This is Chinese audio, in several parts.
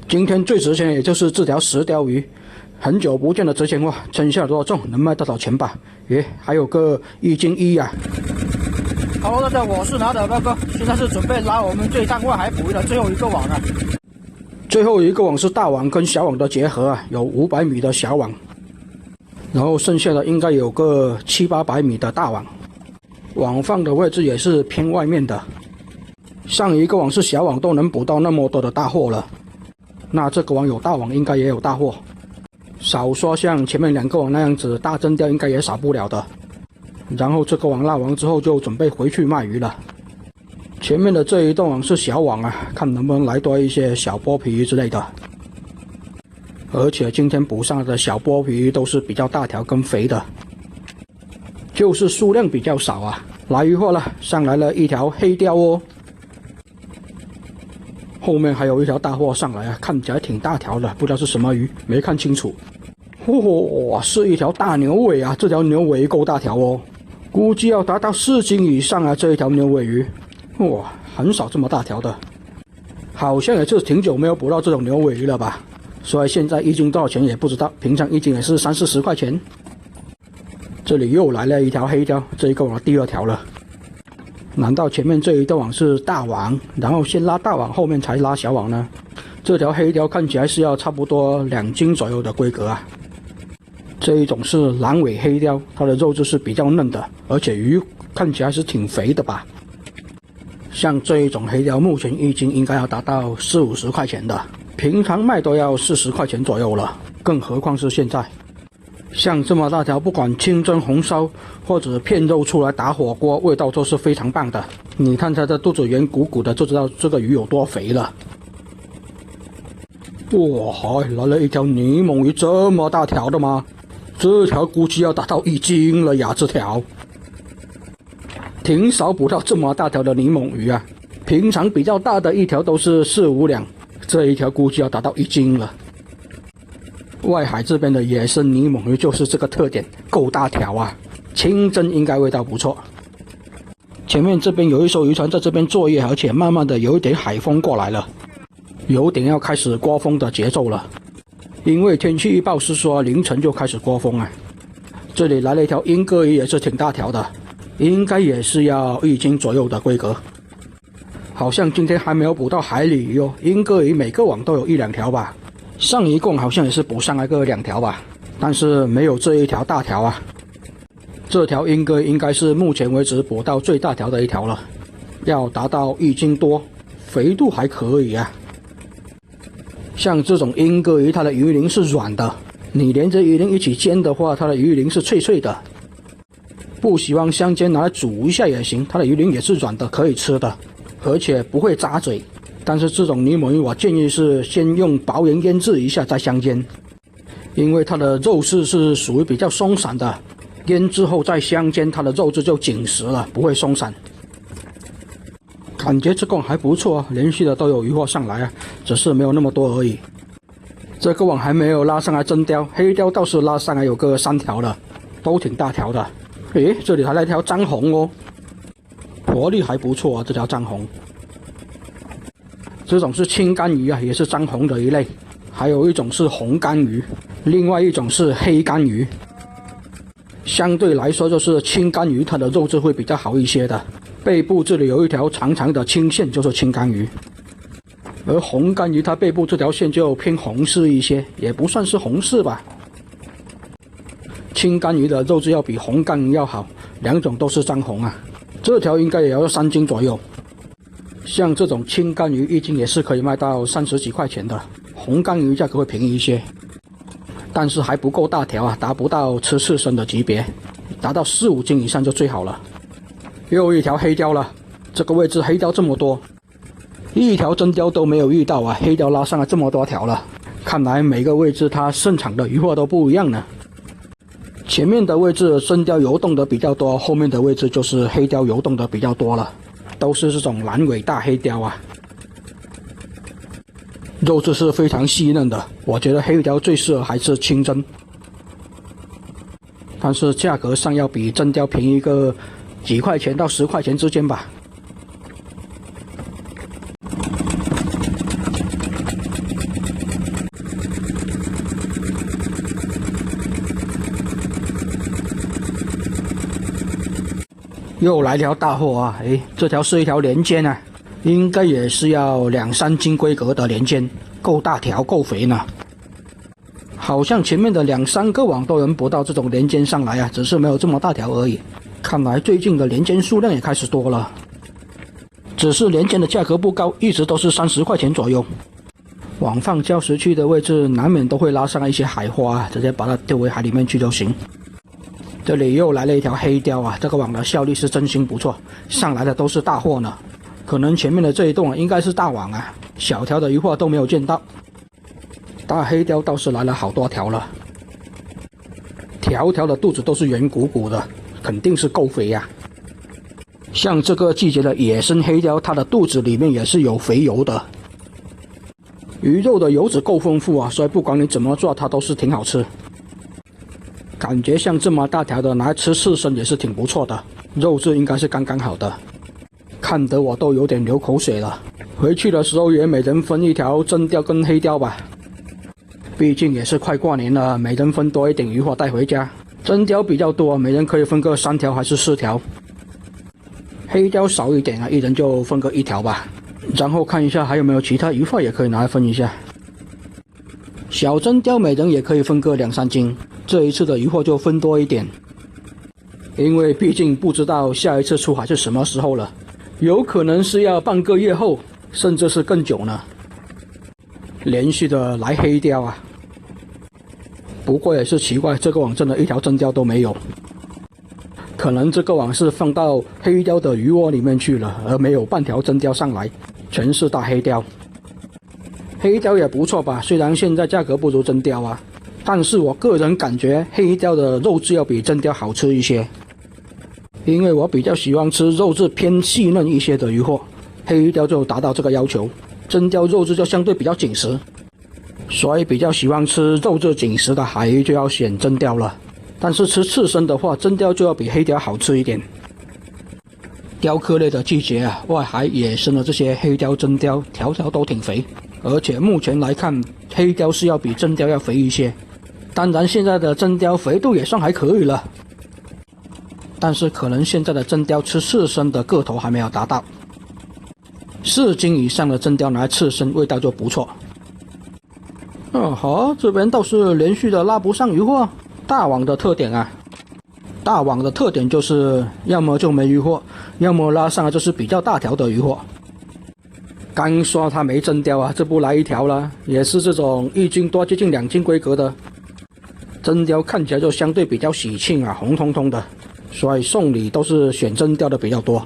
今天最值钱也就是这条石鲷鱼，很久不见的值钱货，称下多少重，能卖多少钱吧？耶，还有个1斤1呀。Hello， 大家好，我是拿的哥哥，现在是准备拉我们这一趟外海捕鱼的最后一个网了。最后一个网是大网跟小网的结合啊，有500米的小网，然后剩下的应该有个700-800米的大网。网放的位置也是偏外面的。上一个网是小网都能捕到那么多的大货了，那这个网有大网应该也有大货。少说像前面2个网那样子，大针钓应该也少不了的。然后这个网拉完之后就准备回去卖鱼了。前面的这一段网是小网啊，看能不能来多一些小剥皮鱼之类的。而且今天捕上来的小剥皮鱼都是比较大条跟肥的，就是数量比较少啊。来鱼货了，上来了一条黑鲷哦。后面还有一条大货上来啊，看起来挺大条的，不知道是什么鱼，没看清楚。哇，是一条大牛尾啊！这条牛尾够大条哦，估计要达到4斤以上啊！这一条牛尾鱼，哇，很少这么大条的，好像也是挺久没有捕到这种牛尾鱼了吧？所以现在1斤多少钱也不知道，平常1斤也是30-40块钱。这里又来了一条黑鲷，这一个网第2条了。难道前面这一段网是大网，然后先拉大网，后面才拉小网呢？这条黑鲷看起来是要差不多2斤左右的规格啊。这一种是蓝尾黑鲷，它的肉质是比较嫩的，而且鱼看起来是挺肥的吧。像这一种黑鲷，目前1斤应该要达到40-50块钱的，平常卖都要40块钱左右了，更何况是现在。像这么大条，不管清蒸红烧或者片肉出来打火锅，味道都是非常棒的。你看它的肚子圆鼓鼓的，就知道这个鱼有多肥了。哇，来了一条泥猛鱼，这么大条的吗？这条估计要达到1斤了呀！这条挺少捕到这么大条的泥猛鱼啊，平常比较大的一条都是4-5两，这一条估计要达到1斤了。外海这边的野生泥猛鱼就是这个特点，够大条啊，清蒸应该味道不错。前面这边有一艘渔船在这边作业，而且慢慢的有一点海风过来了，有点要开始刮风的节奏了。因为天气预报是说凌晨就开始刮风啊。这里来了一条英哥鱼，也是挺大条的，应该也是要1斤左右的规格。好像今天还没有捕到海里鱼哦，英哥鱼每个网都有1-2条吧。上一共好像也是捕上来个2条吧，但是没有这一条大条啊。这条英哥应该是目前为止捕到最大条的一条了，要达到1斤多，肥度还可以啊。像这种英哥鱼，它的鱼鳞是软的，你连着鱼鳞一起煎的话，它的鱼鳞是脆脆的。不喜欢香煎拿来煮一下也行，它的鱼鳞也是软的，可以吃的，而且不会扎嘴。但是这种泥猛鱼我建议是先用薄盐腌制一下再香煎，因为它的肉质是属于比较松散的，腌制后再香煎，它的肉质就紧实了，不会松散。感觉这个网还不错啊，连续的都有渔获上来啊，只是没有那么多而已。这个网还没有拉上来真鲷，黑鲷倒是拉上来有个3条了，都挺大条的。诶，这里还来一条张红哦，活力还不错啊，这条张红。这种是青干鱼啊，也是张红的一类。还有一种是红干鱼，另外一种是黑干鱼。相对来说，就是青干鱼它的肉质会比较好一些的。背部这里有一条长长的青线，就是青干鱼。而红干鱼它背部这条线就偏红色一些，也不算是红色吧。青干鱼的肉质要比红干鱼要好，2种都是张红啊。这条应该也要3斤左右。像这种青干鱼1斤也是可以卖到30几块钱的，红干鱼价格会便宜一些，但是还不够大条啊，达不到吃刺身的级别，达到4-5斤以上就最好了。又一条黑鲷了，这个位置黑鲷这么多，一条真鲷都没有遇到啊，黑鲷拉上来这么多条了，看来每个位置它盛产的渔获都不一样呢。前面的位置真鲷游动的比较多，后面的位置就是黑鲷游动的比较多了，都是这种蓝尾大黑鲷啊，肉质是非常细嫩的，我觉得黑鲷最适合还是清蒸，但是价格上要比真鲷便宜个几块钱到10块钱之间吧。又来条大货啊！诶，这条是一条连肩啊，应该也是要2-3斤规格的连肩，够大条够肥呢。好像前面的2-3个网都轮不到这种连肩上来啊，只是没有这么大条而已。看来最近的连肩数量也开始多了，只是连肩的价格不高，一直都是30块钱左右。网放礁石区的位置难免都会拉上一些海花，直接把它丢回海里面去就行。这里又来了一条黑鲷啊，这个网的效率是真心不错，上来的都是大货呢。可能前面的这一栋应该是大网啊，小条的鱼货都没有见到。大黑鲷倒是来了好多条了，条条的肚子都是圆鼓鼓的，肯定是够肥呀。像这个季节的野生黑鲷，它的肚子里面也是有肥油的。鱼肉的油脂够丰富啊，所以不管你怎么做，它都是挺好吃。感觉像这么大条的拿来吃刺身也是挺不错的，肉质应该是刚刚好的，看得我都有点流口水了。回去的时候也每人分一条真鲷跟黑鲷吧，毕竟也是快过年了，每人分多一点鱼货带回家。真鲷比较多，每人可以分个3条还是4条，黑鲷少一点啊，一人就分个1条吧。然后看一下还有没有其他鱼货也可以拿来分一下。小真鲷每人也可以分个2-3斤，这一次的鱼货就分多一点，因为毕竟不知道下一次出海是什么时候了，有可能是要半个月后，甚至是更久呢。连续的来黑鲷啊，不过也是奇怪，这个网真的一条真鲷都没有，可能这个网是放到黑鲷的鱼窝里面去了，而没有半条真鲷上来，全是大黑鲷。黑鲷也不错吧，虽然现在价格不如真鲷啊，但是我个人感觉黑鲷的肉质要比真鲷好吃一些，因为我比较喜欢吃肉质偏细嫩一些的鱼货，黑鲷就达到这个要求，真鲷肉质就相对比较紧实，所以比较喜欢吃肉质紧实的海鱼就要选真鲷了。但是吃刺身的话，真鲷就要比黑鲷好吃一点。鲷科类的季节啊，外海野生的这些黑鲷、真鲷条条都挺肥，而且目前来看，黑鲷是要比真鲷要肥一些。当然，现在的真鲷肥度也算还可以了，但是可能现在的真鲷吃刺身的个头还没有达到。4斤以上的真鲷拿来刺身，味道就不错。好，这边倒是连续的拉不上鱼货。大网的特点啊，大网的特点就是要么就没鱼货，要么拉上来就是比较大条的鱼货。刚说它没真鲷啊，这不来一条了，也是这种1斤多接近2斤规格的。真鲷看起来就相对比较喜庆啊，红彤彤的，所以送礼都是选真鲷的比较多。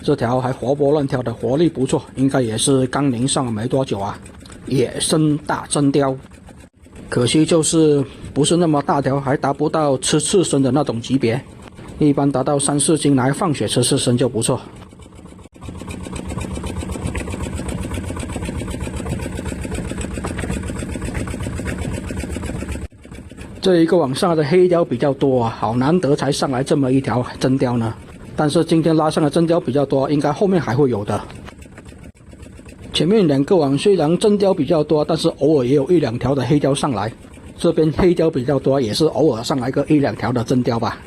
这条还活泼乱跳的，活力不错，应该也是刚淋上没多久啊。野生大真鲷，可惜就是不是那么大条，还达不到吃刺身的那种级别，一般达到3-4斤来放血吃刺身就不错。这一个网上的黑鲷比较多啊，好难得才上来这么一条真鲷呢。但是今天拉上的真鲷比较多，应该后面还会有的。前面2个网虽然真鲷比较多，但是偶尔也有1-2条的黑鲷上来。这边黑鲷比较多，也是偶尔上来个1-2条的真鲷吧。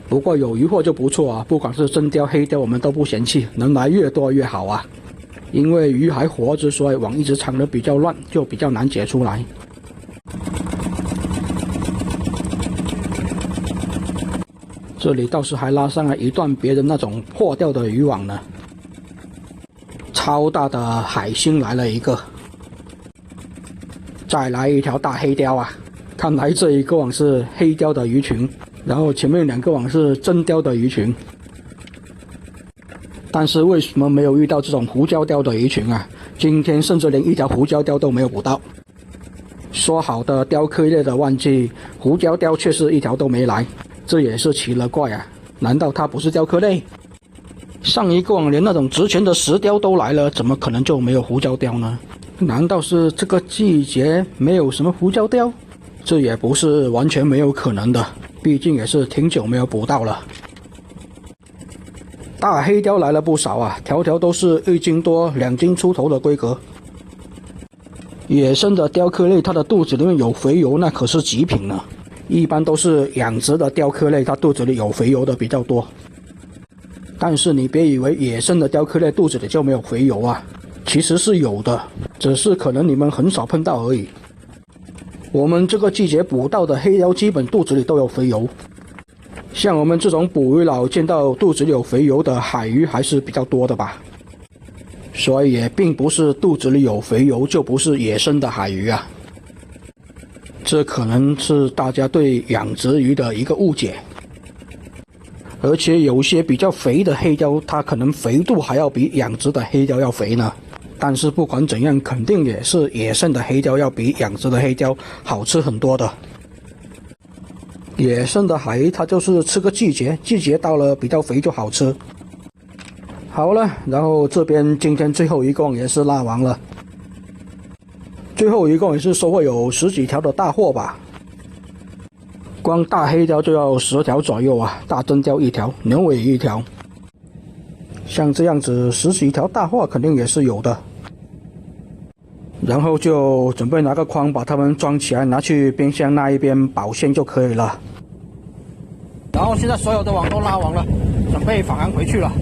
不过有鱼货就不错啊，不管是真鲷、黑鲷，我们都不嫌弃，能来越多越好啊。因为鱼还活着，所以网一直藏得比较乱，就比较难解出来。这里倒是还拉上来一段别人那种破掉的渔网呢。超大的海星来了一个，再来一条大黑鲷啊！看来这一个网是黑鲷的鱼群，然后前面2个网是真鲷的鱼群。但是为什么没有遇到这种胡椒鲷的鱼群啊？今天甚至连一条胡椒鲷都没有捕到。说好的鲷科类的旺季，胡椒鲷却是一条都没来，这也是奇了怪啊！难道它不是鲷科类？上一个网连那种值钱的石鲷都来了，怎么可能就没有胡椒鲷呢？难道是这个季节没有什么胡椒鲷？这也不是完全没有可能的，毕竟也是挺久没有捕到了。大黑鲷来了不少啊，条条都是1斤多、2斤出头的规格。野生的鲷科类，它的肚子里面有肥油，那可是极品呢。一般都是养殖的雕刻类，它肚子里有肥油的比较多。但是你别以为野生的雕刻类肚子里就没有肥油啊，其实是有的，只是可能你们很少碰到而已。我们这个季节捕到的黑鲷基本肚子里都有肥油，像我们这种捕鱼佬见到肚子里有肥油的海鱼还是比较多的吧。所以也并不是肚子里有肥油就不是野生的海鱼啊，这可能是大家对养殖鱼的一个误解。而且有些比较肥的黑鲷，它可能肥度还要比养殖的黑鲷要肥呢。但是不管怎样，肯定也是野生的黑鲷要比养殖的黑鲷好吃很多的。野生的海鱼它就是吃个季节，季节到了比较肥就好吃。好了，然后这边今天最后一共也是拉完了，最后一共也是收获有10几条的大货吧。光大黑鲷就要10条左右啊，大真鲷1条，牛尾1条。像这样子10几条大货肯定也是有的。然后就准备拿个筐把它们装起来，拿去冰箱那一边保鲜就可以了。然后现在所有的网都拉完了，准备返航回去了。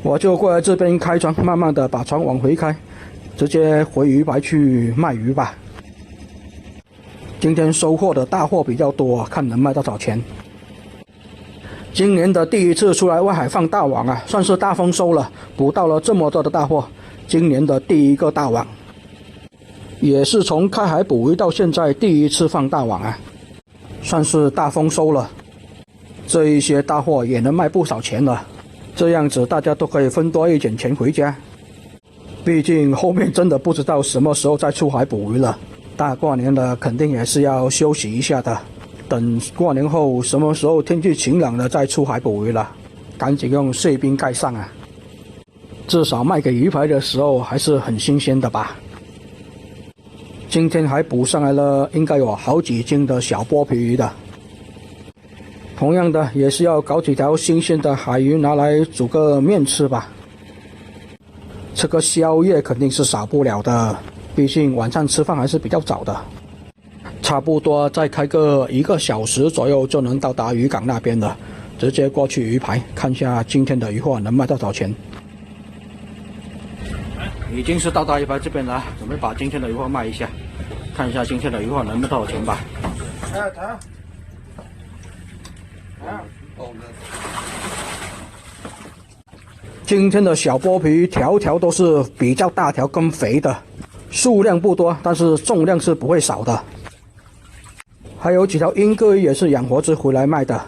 我就过来这边开船，慢慢的把船往回开，直接回鱼排去卖鱼吧。今天收获的大货比较多，看能卖多少钱。今年的第一次出来外海放大网啊，算是大丰收了，捕到了这么多的大货，今年的第一个大网，也是从开海捕鱼到现在第一次放大网啊，算是大丰收了。这一些大货也能卖不少钱了。这样子大家都可以分多一点钱回家，毕竟后面真的不知道什么时候再出海捕鱼了。大过年的肯定也是要休息一下的，等过年后什么时候天气晴朗了再出海捕鱼了，赶紧用碎冰盖上啊！至少卖给鱼排的时候还是很新鲜的吧。今天还捕上来了，应该有好几斤的小剥皮鱼的。同样的，也是要搞几条新鲜的海鱼拿来煮个面吃吧。这个宵夜肯定是少不了的，毕竟晚上吃饭还是比较早的。差不多再开个1个小时左右就能到达渔港那边了，直接过去鱼排看一下今天的鱼货能卖多少钱。已经是到达鱼排这边了，准备把今天的鱼货卖一下，看一下今天的鱼货能卖多少钱吧。今天的小剥皮条条都是比较大条跟肥的，数量不多，但是重量是不会少的。还有几条英哥鱼也是养活着回来卖的。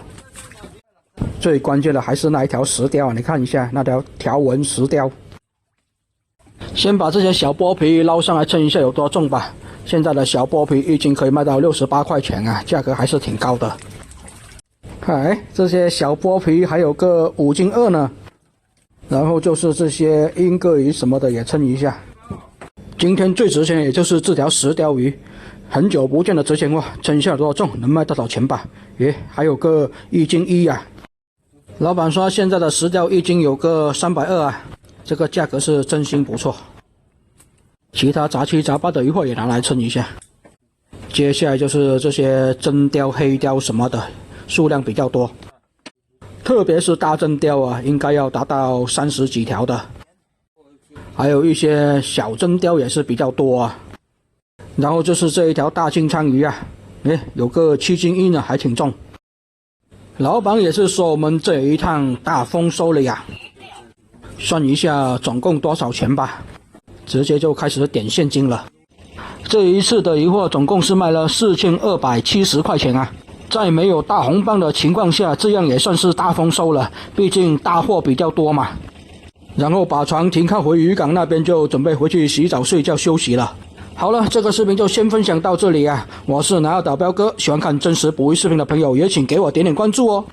最关键的还是那一条石雕，你看一下那条条纹石雕。先把这些小剥皮捞上来称一下有多重吧。现在的小剥皮一斤可以卖到68块钱啊，价格还是挺高的。哎，这些小剥皮还有个5斤2呢。然后就是这些英哥鱼什么的也称一下。今天最值钱也就是这条石雕鱼，很久不见的值钱货，称一下多重，能卖多少钱吧？耶，还有个1斤1啊。老板说现在的石雕1斤有个320啊，这个价格是真心不错。其他杂七杂八的鱼货也拿来称一下。接下来就是这些真鲷、黑鲷什么的，数量比较多。特别是大真鲷啊，应该要达到30几条的，还有一些小真鲷也是比较多啊。然后就是这一条大金枪鱼啊，有个7斤1呢，还挺重。老板也是说我们这一趟大丰收了呀，算一下总共多少钱吧，直接就开始点现金了。这一次的鱼货总共是卖了4270块钱啊。在没有大红棒的情况下，这样也算是大丰收了，毕竟大货比较多嘛。然后把船停靠回渔港那边，就准备回去洗澡睡觉休息了。好了，这个视频就先分享到这里啊，我是南澳岛彪哥，喜欢看真实捕鱼视频的朋友也请给我点点关注哦。